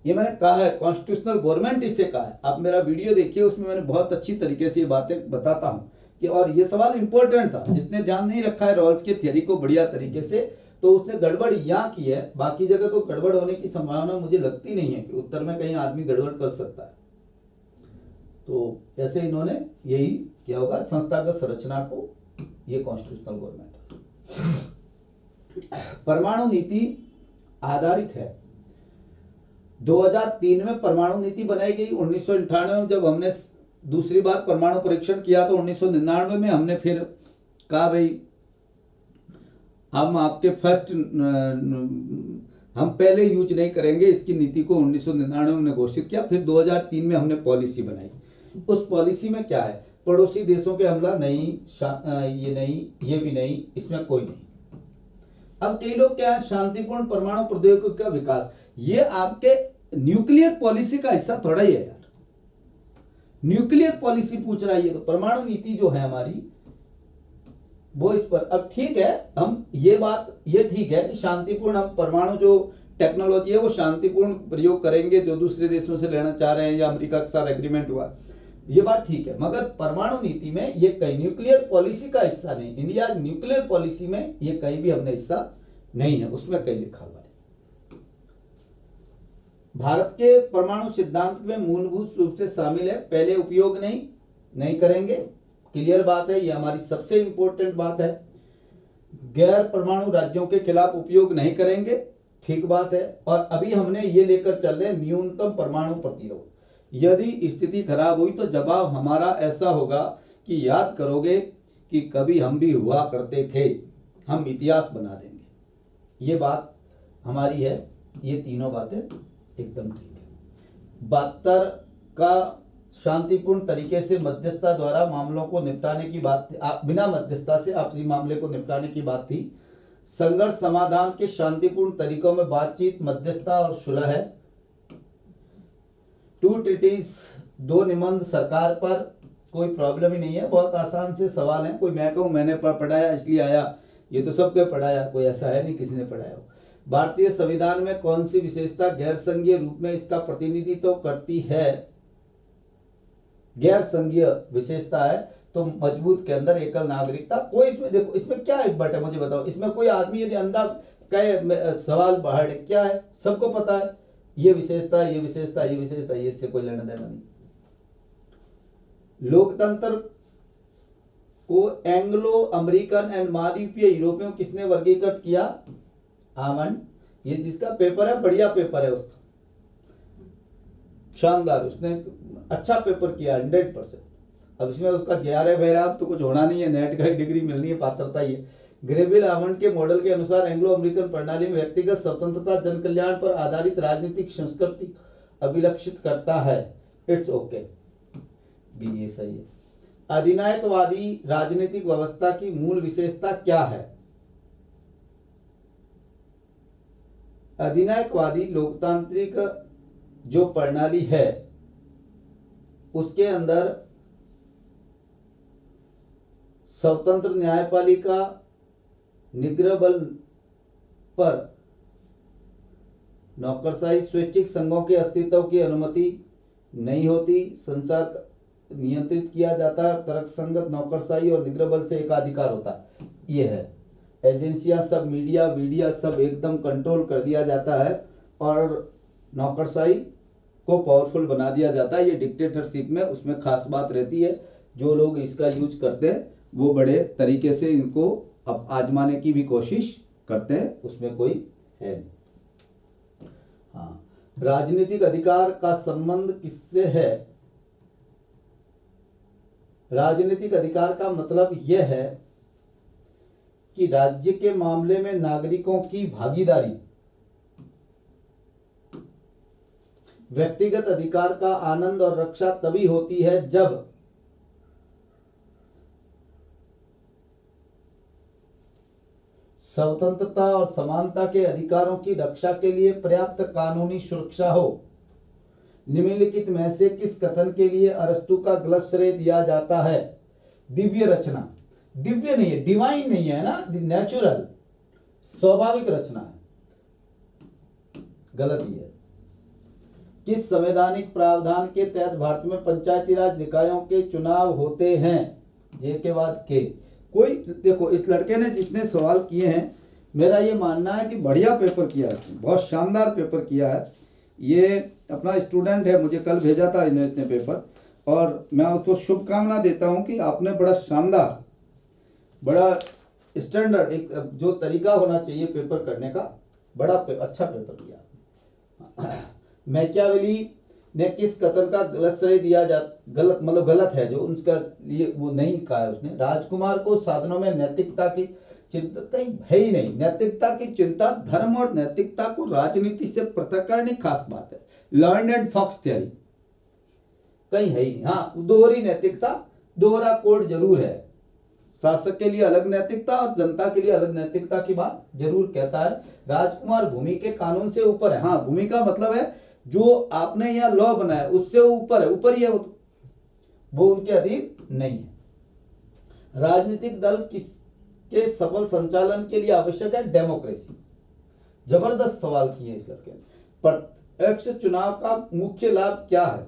ये मैंने कहा है, कॉन्स्टिट्यूशनल गवर्नमेंट इसे कहा है। आप मेरा वीडियो देखिए, उसमें मैंने बहुत अच्छी तरीके से ये बातें बताता हूं कि, और ये सवाल इंपॉर्टेंट था, जिसने ध्यान नहीं रखा है रॉल्स की थ्योरी को बढ़िया तरीके से, तो उसने गड़बड़ यहाँ की है। बाकी जगह तो गड़बड़ होने की संभावना मुझे लगती नहीं है कि उत्तर में कहीं आदमी गड़बड़ कर सकता है। तो ऐसे इन्होंने यही क्या होगा, संस्थागत संरचना को, ये कॉन्स्टिट्यूशनल गवर्नमेंट। परमाणु नीति आधारित है। 2003 में परमाणु नीति बनाई गई। 1998 में जब हमने दूसरी बार परमाणु परीक्षण किया तो 1999 में हमने फिर कहा भाई हम आपके हम पहले यूज नहीं करेंगे इसकी नीति को। 1999 में घोषित किया, फिर 2003 में हमने पॉलिसी बनाई। उस पॉलिसी में क्या है, पड़ोसी देशों के हमला नहीं, ये नहीं, ये भी नहीं, इसमें कोई नहीं। अब कई लोग क्या है, शांतिपूर्ण परमाणु प्रौद्योगिकी का विकास, ये आपके न्यूक्लियर पॉलिसी का हिस्सा थोड़ा ही है यार। न्यूक्लियर पॉलिसी पूछ रहा है ये, तो परमाणु नीति जो है हमारी वो इस पर। अब ठीक है, हम ये बात, ये ठीक है कि शांतिपूर्ण, हम परमाणु जो टेक्नोलॉजी है वो शांतिपूर्ण प्रयोग करेंगे, जो दूसरे देशों से लेना चाह रहे हैं या अमेरिका के साथ एग्रीमेंट हुआ, ये बात ठीक है। मगर परमाणु नीति में ये कहीं न्यूक्लियर पॉलिसी का हिस्सा नहीं, इंडिया न्यूक्लियर पॉलिसी में ये कहीं भी हमने हिस्सा नहीं है, उसमें कहीं लिखा हुआ है। भारत के परमाणु सिद्धांत में मूलभूत रूप से शामिल है, पहले उपयोग नहीं करेंगे, क्लियर बात है, ये हमारी सबसे इंपॉर्टेंट बात है। गैर परमाणु राज्यों के खिलाफ उपयोग नहीं करेंगे, ठीक बात है। और अभी हमने ये लेकर चल रहे न्यूनतम परमाणु प्रतिरोध। यदि स्थिति खराब हुई तो जवाब हमारा ऐसा होगा कि याद करोगे कि कभी हम भी हुआ करते थे, हम इतिहास बना देंगे। ये बात हमारी है, ये तीनों बातें एकदम ठीक है। 72 का शांतिपूर्ण तरीके से मध्यस्थता द्वारा मामलों को निपटाने की बात, बिना मध्यस्थता से आपसी मामले को निपटाने की बात थी। संघर्ष समाधान के शांतिपूर्ण तरीकों में बातचीत, मध्यस्थता और सुलह है। 2 ट्रीटीज, 2 निबंध सरकार पर, कोई प्रॉब्लम ही नहीं है, बहुत आसान से सवाल है। कोई मैं कहूँ मैंने पढ़ाया इसलिए आया, ये तो सबके पढ़ाया, कोई ऐसा है नहीं किसी ने पढ़ाया हो। भारतीय संविधान में कौन सी विशेषता गैर संघीय रूप में इसका प्रतिनिधित्व करती है? गैर संघीय विशेषता है तो मजबूत के अंदर एकल नागरिकता। कोई इसमें देखो, इसमें क्या इब्बट है मुझे बताओ, इसमें कोई आदमी यदि अंधा कहे सवाल बाहर क्या है, सबको पता है ये विशेषता, ये विशेषता, ये विशेषता, ये इससे कोई लेना देना नहीं। लोकतंत्र को एंग्लो अमेरिकन एंड महाद्वीपीय यूरोपियों किसने वर्गीकृत किया? आमंड। ये जिसका पेपर है बढ़िया पेपर है, उसका शानदार, उसने अच्छा पेपर किया 100%। अब इसमें उसका JRF तो कुछ होना नहीं है, नेट का डिग्री मिलनी है, पात्रता ही है। ग्रेविल आमंड के मॉडल के अनुसार एंग्लो अमेरिकन प्रणाली में व्यक्तिगत स्वतंत्रता जन कल्याण पर आधारित राजनीतिक संस्कृति अभिलक्षित करता है। इट्स ओके भी ये सही है। अधिनायकवादी राजनीतिक व्यवस्था की मूल विशेषता क्या है? अधिनायकवादी लोकतांत्रिक जो प्रणाली है उसके अंदर स्वतंत्र न्यायपालिका निग्रह बल पर नौकरशाही स्वैच्छिक संघों के अस्तित्व की अनुमति नहीं होती, संसार नियंत्रित किया जाता है, तर्कसंगत नौकरशाही और निग्रह बल से एकाधिकार होता है। ये है एजेंसियां सब, मीडिया सब एकदम कंट्रोल कर दिया जाता है और नौकरशाही को पावरफुल बना दिया जाता है। ये डिक्टेटरशिप में उसमें खास बात रहती है, जो लोग इसका यूज करते हैं वो बड़े तरीके से इनको अब आजमाने की भी कोशिश करते हैं, उसमें कोई है नहीं। हाँ, राजनीतिक अधिकार का संबंध किससे है? राजनीतिक अधिकार का मतलब यह है कि राज्य के मामले में नागरिकों की भागीदारी। व्यक्तिगत अधिकार का आनंद और रक्षा तभी होती है जब स्वतंत्रता और समानता के अधिकारों की रक्षा के लिए पर्याप्त कानूनी सुरक्षा हो। निम्नलिखित में से किस कथन के लिए अरस्तु का गलत श्रेय दिया जाता है? दिव्य रचना, दिव्य नहीं है, डिवाइन नहीं है ना, नेचुरल स्वाभाविक रचना है, गलत ही है। किस संवैधानिक प्रावधान के तहत भारत में पंचायती राज निकायों के चुनाव होते हैं? ये के बाद के कोई देखो, इस लड़के ने जितने सवाल किए हैं, मेरा ये मानना है कि बढ़िया पेपर किया है, बहुत शानदार पेपर किया है। ये अपना स्टूडेंट है, मुझे कल भेजा था इसने पेपर, और मैं उसको शुभकामना देता हूँ कि आपने बड़ा शानदार, बड़ा स्टैंडर्ड, एक जो तरीका होना चाहिए पेपर करने का, बड़ा अच्छा पेपर किया। मैकियावेली ने किस कथन का गलत श्रेय दिया गलत मतलब गलत है जो उसका लिए वो नहीं कहा है उसने? राजकुमार को साधनों में नैतिकता की चिंता कहीं है ही नहीं। नैतिकता की चिंता धर्म और नैतिकता को राजनीति से पृथक करने खास बात है। लर्नेड फॉक्स थ्योरी कहीं है ही नहीं। हाँ, दोहरी नैतिकता, दोहरा कोड जरूर है। शासक के लिए अलग नैतिकता और जनता के लिए अलग नैतिकता की बात जरूर कहता है। राजकुमार भूमि के कानून से ऊपर है। हाँ, भूमि का मतलब है जो आपने यहाँ लॉ बनाया उससे ऊपर है, ऊपर ही है, वो उनके अधीन नहीं है। राजनीतिक दल किसके सफल संचालन के लिए आवश्यक है? डेमोक्रेसी। जबरदस्त सवाल किए इस लड़के ने। प्रत्यक्ष चुनाव का मुख्य लाभ क्या है?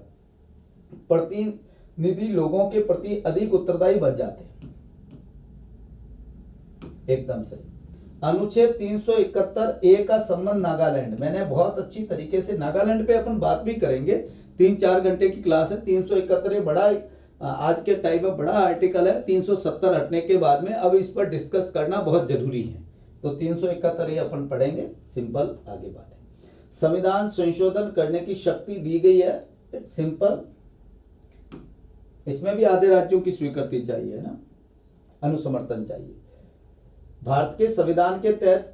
प्रतिनिधि लोगों के प्रति अधिक उत्तरदायी बन जाते हैं। एकदम सही। अनुच्छेद 371 का संबंध नागालैंड, मैंने बहुत अच्छी तरीके से नागालैंड पे अपन बात भी करेंगे, 3-4 घंटे की क्लास है। 371 बड़ा आज के टाइम में बड़ा आर्टिकल है, 370 हटने के बाद में अब इस पर डिस्कस करना बहुत जरूरी है। तो 371 अपन पढ़ेंगे, सिंपल आगे बात है। संविधान संशोधन करने की शक्ति दी गई है, सिंपल। इसमें भी आधे राज्यों की स्वीकृति चाहिए ना, अनुसमर्थन चाहिए। भारत के संविधान के तहत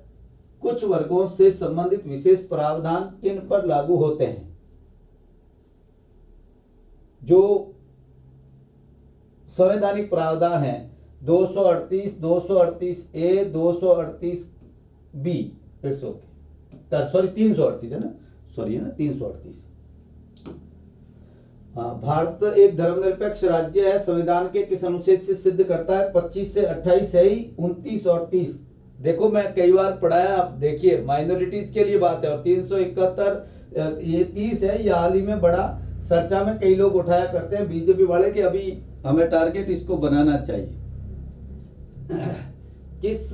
कुछ वर्गों से संबंधित विशेष प्रावधान किन पर लागू होते हैं? जो संवैधानिक प्रावधान है 238, 238A, 238B, it's okay, sorry 338 है ना, सॉरी है ना 338। भारत एक धर्मनिरपेक्ष राज्य है, संविधान के किस अनुच्छेद से सिद्ध करता है? 25 से 28 है ही, 29 और 30। देखो मैं कई बार पढ़ाया, आप देखिए माइनॉरिटीज के लिए बात है। और 371 ये 30 है, ये हाल ही में बड़ा चर्चा में कई लोग उठाया करते हैं बीजेपी वाले कि अभी हमें टारगेट इसको बनाना चाहिए। किस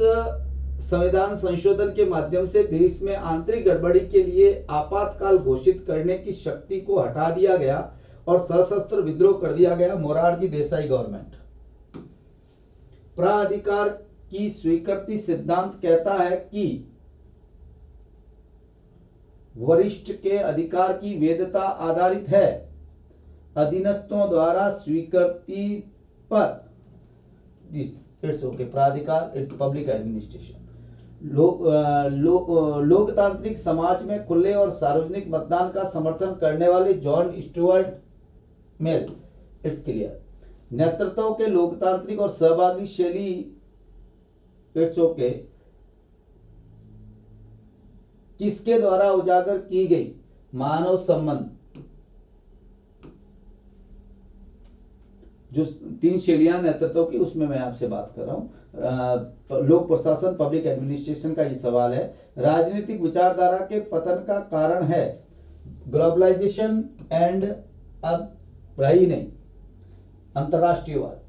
संविधान संशोधन के माध्यम से देश में आंतरिक गड़बड़ी के लिए आपातकाल घोषित करने की शक्ति को हटा दिया गया और सशस्त्र विद्रोह कर दिया गया? मोरारजी देसाई गवर्नमेंट। प्राधिकार की स्वीकृति सिद्धांत कहता है कि वरिष्ठ के अधिकार की वैधता आधारित है। अधीनस्थों द्वारा स्वीकृति पर इट्स ओके। प्राधिकार, इट्स पब्लिक एडमिनिस्ट्रेशन। लोकतांत्रिक समाज में खुले और सार्वजनिक मतदान का समर्थन करने वाले John Stuart Mill, it's clear. नेतृत्व के लोकतांत्रिक और सहभागी शैली, इट्स ओके, किसके द्वारा उजागर की गई? मानव संबंध। जो 3 शैलियां नेतृत्व की, उसमें मैं आपसे बात कर रहा हूं। लोक प्रशासन, पब्लिक एडमिनिस्ट्रेशन का ये सवाल है। राजनीतिक विचारधारा के पतन का कारण है ग्लोबलाइजेशन एंड, अब रही नहीं, अंतरराष्ट्रीयवाद।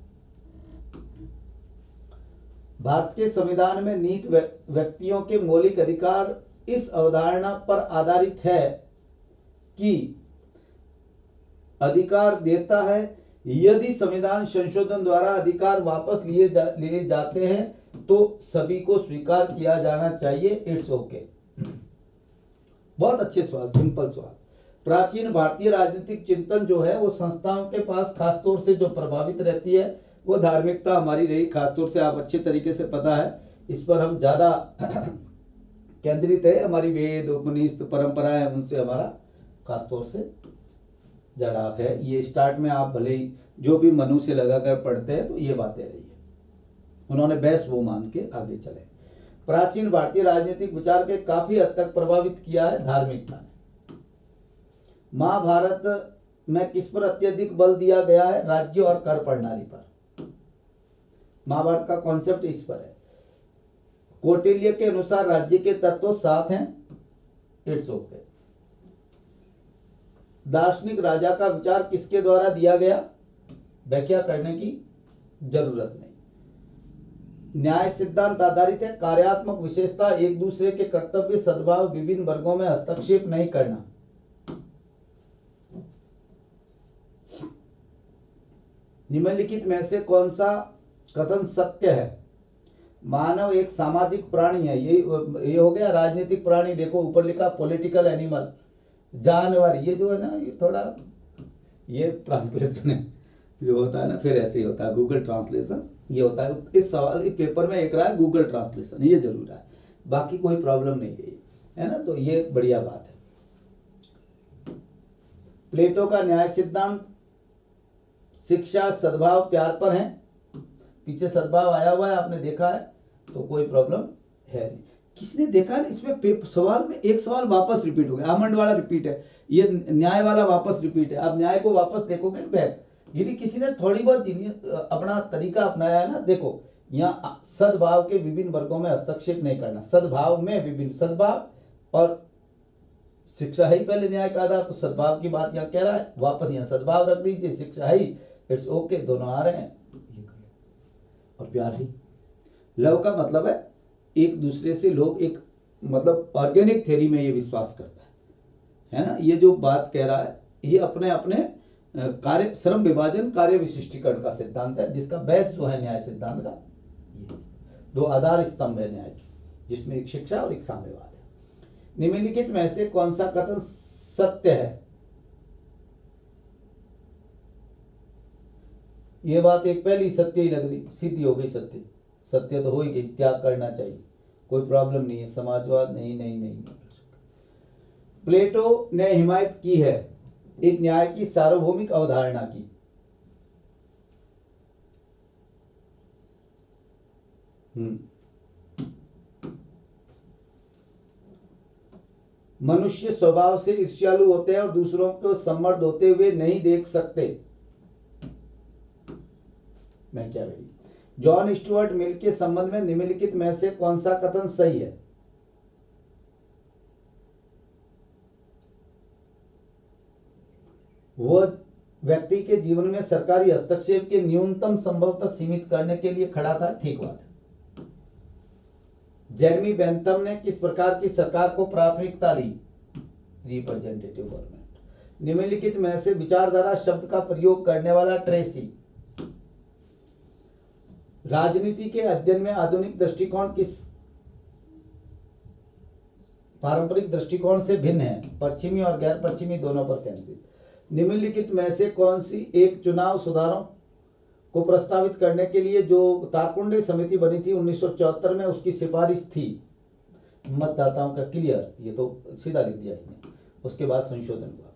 भारत के संविधान में निहित व्यक्तियों के मौलिक अधिकार इस अवधारणा पर आधारित है कि अधिकार देता है यदि संविधान संशोधन द्वारा अधिकार वापस लिए जाते हैं तो सभी को स्वीकार किया जाना चाहिए। It's okay. बहुत अच्छे सवाल, सिंपल सवाल। प्राचीन भारतीय राजनीतिक चिंतन जो है वो संस्थाओं के पास खासतौर से जो प्रभावित रहती है वो धार्मिकता हमारी रही। खासतौर से आप अच्छे तरीके से पता है, इस पर हम ज़्यादा केंद्रित है। हमारी वेद उपनिषद परंपराएं, उनसे हमारा खासतौर से जड़ाव है। ये स्टार्ट में आप भले ही जो भी मनु से लगाकर पढ़ते हैं तो ये बातें रही है, उन्होंने बेस्ट वो मान के आगे चले। प्राचीन भारतीय राजनीतिक विचार के काफी हद तक प्रभावित किया है धार्मिकता ने। महाभारत में किस पर अत्यधिक बल दिया गया है? राज्य और कर प्रणाली पर। महाभारत का कॉन्सेप्ट इस पर है। कौटिल्य के अनुसार राज्य के तत्व 7 हैं। It's okay. दार्शनिक राजा का विचार किसके द्वारा दिया गया? व्याख्या करने की जरूरत नहीं। न्याय सिद्धांत आधारित है। कार्यात्मक विशेषता, एक दूसरे के कर्तव्य, सद्भाव, विभिन्न वर्गों में हस्तक्षेप नहीं करना। निम्नलिखित में से कौन सा कथन सत्य है? मानव एक सामाजिक प्राणी है। ये हो गया राजनीतिक प्राणी। देखो ऊपर लिखा पॉलिटिकल एनिमल, जानवर। ये जो है ना, ये थोड़ा ये ट्रांसलेशन है जो होता है ना, फिर ऐसे ही होता है गूगल ट्रांसलेशन। ये होता है इस सवाल के पेपर में एक रहा है गूगल ट्रांसलेशन, ये जरूर है, बाकी कोई प्रॉब्लम नहीं है ना। तो ये बढ़िया बात है। प्लेटो का न्याय सिद्धांत, शिक्षा, सद्भाव, प्यार पर है। पीछे सद्भाव आया हुआ है, आपने देखा है, तो कोई प्रॉब्लम है नहीं। किसने देखा है इसमें सवाल में एक सवाल वापस रिपीट हो गया। आमंड वाला रिपीट है, ये न्याय वाला वापस रिपीट है। आप न्याय को वापस देखोगे बैक, यदि किसी ने थोड़ी बहुत अपना तरीका अपनाया है ना, देखो यहाँ सद्भाव के विभिन्न वर्गों में हस्तक्षेप नहीं करना। सद्भाव में विभिन्न, सद्भाव और शिक्षा ही पहले न्याय का आधार, तो सद्भाव की बात यहाँ कह रहा है। वापस यहाँ सद्भाव रख दीजिए, शिक्षा ही, इट्स ओके, दोनों आ रहे हैं। और प्यार ही। लव का मतलब है एक दूसरे से लोग एक मतलब ऑर्गेनिक थ्योरी में ये विश्वास करता है ना। ये जो बात कह रहा है ये अपने अपने कार्य, श्रम विभाजन, कार्य विशिष्टीकरण का सिद्धांत है, जिसका बेस जो है न्याय सिद्धांत का। दो आधार स्तंभ है न्याय की, जिसमें एक शिक्षा और एक साम्यवाद है। निम्नलिखित में से कौन सा कथन सत्य है? ये बात एक पहली सत्य ही लग रही, सीधी हो गई। सत्य सत्य तो हो ही गई, त्याग करना चाहिए, कोई प्रॉब्लम नहीं है। समाजवाद नहीं नहीं नहीं। प्लेटो ने हिमायत की है एक न्याय की सार्वभौमिक अवधारणा की। मनुष्य स्वभाव से ईर्ष्यालु होते हैं और दूसरों को समर्थ होते हुए नहीं देख सकते। मैं क्या बोली? जॉन स्टुअर्ट मिल के संबंध में निम्नलिखित में से कौन सा कथन सही है? वो व्यक्ति के जीवन में सरकारी हस्तक्षेप के न्यूनतम संभव तक सीमित करने के लिए खड़ा था। ठीक बात है। जेरेमी बेंथम ने किस प्रकार की सरकार को प्राथमिकता दी? Representative government. निम्नलिखित में से विचारधारा शब्द का प्रयोग करने वाला ट्रेसी। राजनीति के अध्ययन में आधुनिक दृष्टिकोण किस पारंपरिक दृष्टिकोण से भिन्न है? पश्चिमी और गैर पश्चिमी दोनों पर केंद्रित। निम्नलिखित में से कौन सी एक चुनाव सुधारों को प्रस्तावित करने के लिए जो तारकुंडे समिति बनी थी 1974 में, उसकी सिफारिश थी मतदाताओं का क्लियर, ये तो सीधा लिख दिया इसने, उसके बाद संशोधन हुआ।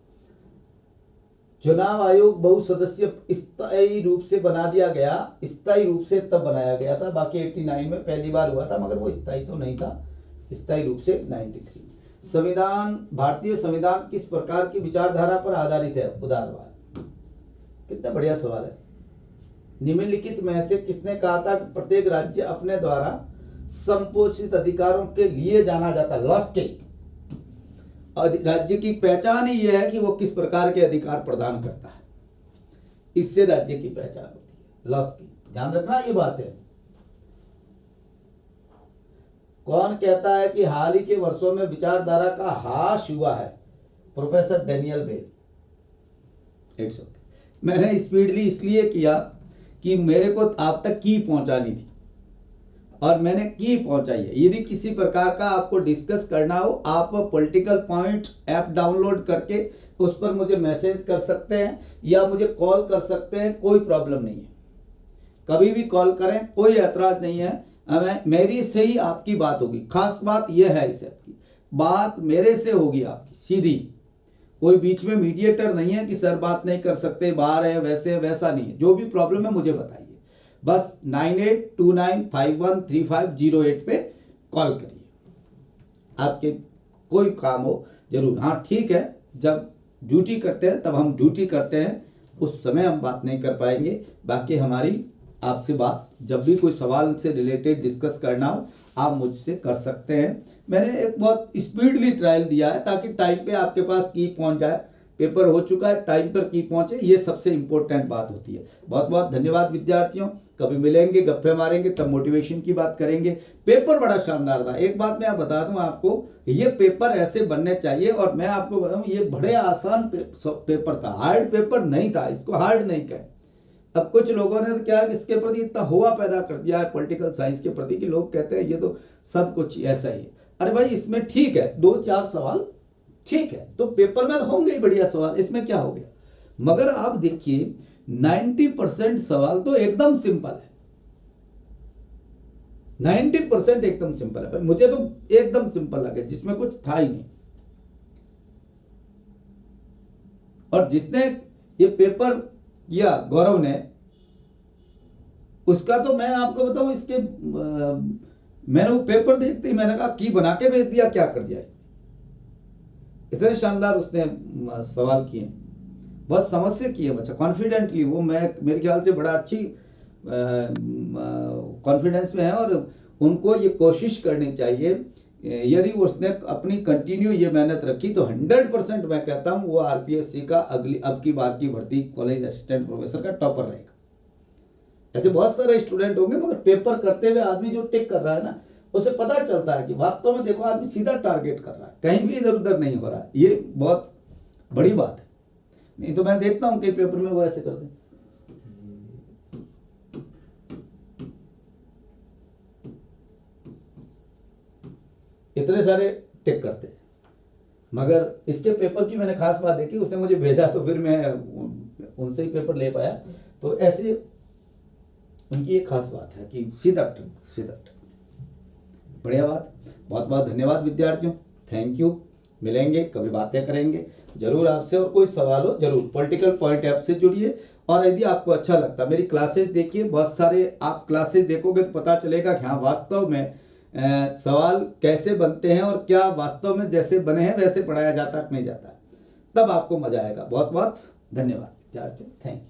चुनाव आयोग बहुसदस्यीय स्थायी रूप से बना दिया गया, स्थायी रूप से तब बनाया गया था, बाकी 89 में पहली बार हुआ था, मगर वो स्थायी तो नहीं था, स्थायी रूप से 93। संविधान, भारतीय संविधान किस प्रकार की विचारधारा पर आधारित है? उदारवाद। कितना बढ़िया सवाल है। निम्नलिखित में से किसने कहा था कि प्रत्येक राज्य अपने द्वारा संपोषित अधिकारों के लिए जाना जाता है? लॉस्की। राज्य की पहचान ही यह है कि वो किस प्रकार के अधिकार प्रदान करता है, इससे राज्य की पहचान होती है। लॉस्की, ध्यान रखना ये बात है। कौन कहता है कि हाल ही के वर्षों में विचारधारा का ह्रास हुआ है? Professor Daniel Bell. It's okay. मैंने स्पीडली इसलिए किया कि मेरे को आप तक की पहुंचानी थी और मैंने की पहुंचाई है। यदि किसी प्रकार का आपको डिस्कस करना हो, आप पॉलिटिकल पॉइंट ऐप डाउनलोड करके उस पर मुझे मैसेज कर सकते हैं या मुझे कॉल कर सकते हैं, कोई प्रॉब्लम नहीं है। कभी भी कॉल करें, कोई ऐतराज नहीं है। मेरी से ही आपकी बात होगी। खास बात यह है, इस ऐप की बात मेरे से होगी आपकी सीधी, कोई बीच में मीडिएटर नहीं है कि सर बात नहीं कर सकते, बाहर है, वैसे वैसा नहीं है। जो भी प्रॉब्लम है मुझे बताइए, बस 9829513508 पे कॉल करिए, आपके कोई काम हो जरूर। हाँ ठीक है, जब ड्यूटी करते हैं तब हम ड्यूटी करते हैं, उस समय हम बात नहीं कर पाएंगे। बाकी हमारी आपसे बात, जब भी कोई सवाल से रिलेटेड डिस्कस करना हो आप मुझसे कर सकते हैं। मैंने एक बहुत स्पीडली ट्रायल दिया है ताकि टाइम पे आपके पास की पहुंच जाए। पेपर हो चुका है, टाइम पर की पहुंचे, ये सबसे इंपॉर्टेंट बात होती है। बहुत बहुत धन्यवाद विद्यार्थियों। कभी मिलेंगे, गप्पे मारेंगे, तब मोटिवेशन की बात करेंगे। पेपर बड़ा शानदार था। एक बात मैं बता दूं आपको, ये पेपर ऐसे बनने चाहिए। और मैं आपको बताऊं, ये बड़े आसान पेपर था, हार्ड पेपर नहीं था, इसको हार्ड नहीं कहें। अब कुछ लोगों ने क्या इसके प्रति इतना हुआ पैदा कर दिया है पॉलिटिकल साइंस के प्रति कि लोग कहते हैं ये तो सब कुछ ऐसा ही है। अरे भाई, इसमें ठीक है 2-4 सवाल ठीक है, तो पेपर में होंगे ही बढ़िया सवाल, इसमें क्या हो गया। मगर आप देखिए 90% सवाल तो एकदम सिंपल है, 90% एकदम सिंपल है। भाई मुझे तो एकदम सिंपल लगे, जिसमें कुछ था ही नहीं। और जिसने ये पेपर किया, गौरव ने, उसका तो मैं आपको बताऊं, इसके मैंने वो पेपर देखते ही मैंने कहा की बना के भेज दिया, क्या कर दिया इसने। इतने शानदार उसने सवाल किए, बहुत समझ से किए बच्चा, कॉन्फिडेंटली। वो मेरे ख्याल से बड़ा अच्छी कॉन्फिडेंस में है। और उनको ये कोशिश करनी चाहिए, यदि उसने अपनी कंटिन्यू ये मेहनत रखी तो 100% मैं कहता हूँ वो आरपीएससी का अब की बार की भर्ती कॉलेज असिस्टेंट प्रोफेसर का टॉपर रहेगा। ऐसे बहुत सारे स्टूडेंट होंगे, मगर पेपर करते हुए आदमी जो टिक कर रहा है ना, उसे पता चलता है कि वास्तव में देखो आदमी सीधा टारगेट कर रहा है, कहीं भी इधर उधर नहीं हो रहा है। ये बहुत बड़ी बात है। नहीं तो मैं देखता हूँ कई पेपर में वो ऐसे करते हैं। इतने सारे टिक करते हैं। मगर इसके पेपर की मैंने खास बात देखी, उसने मुझे भेजा तो फिर मैं उनसे ही पेपर ले पाया। तो ऐसे उनकी एक खास बात है कि सीधा टिक। बढ़िया बात। बहुत बहुत धन्यवाद विद्यार्थियों, थैंक यू। मिलेंगे, कभी बातें करेंगे जरूर आपसे। और कोई सवाल हो जरूर पॉलिटिकल पॉइंट ऐप से जुड़िए। और यदि आपको अच्छा लगता, मेरी क्लासेस देखिए, बहुत सारे आप क्लासेस देखोगे तो पता चलेगा कि हाँ वास्तव में सवाल कैसे बनते हैं और क्या वास्तव में जैसे बने हैं वैसे पढ़ाया जाता है कि नहीं जाता, तब आपको मजा आएगा। बहुत बहुत धन्यवाद विद्यार्थियों, थैंक यू।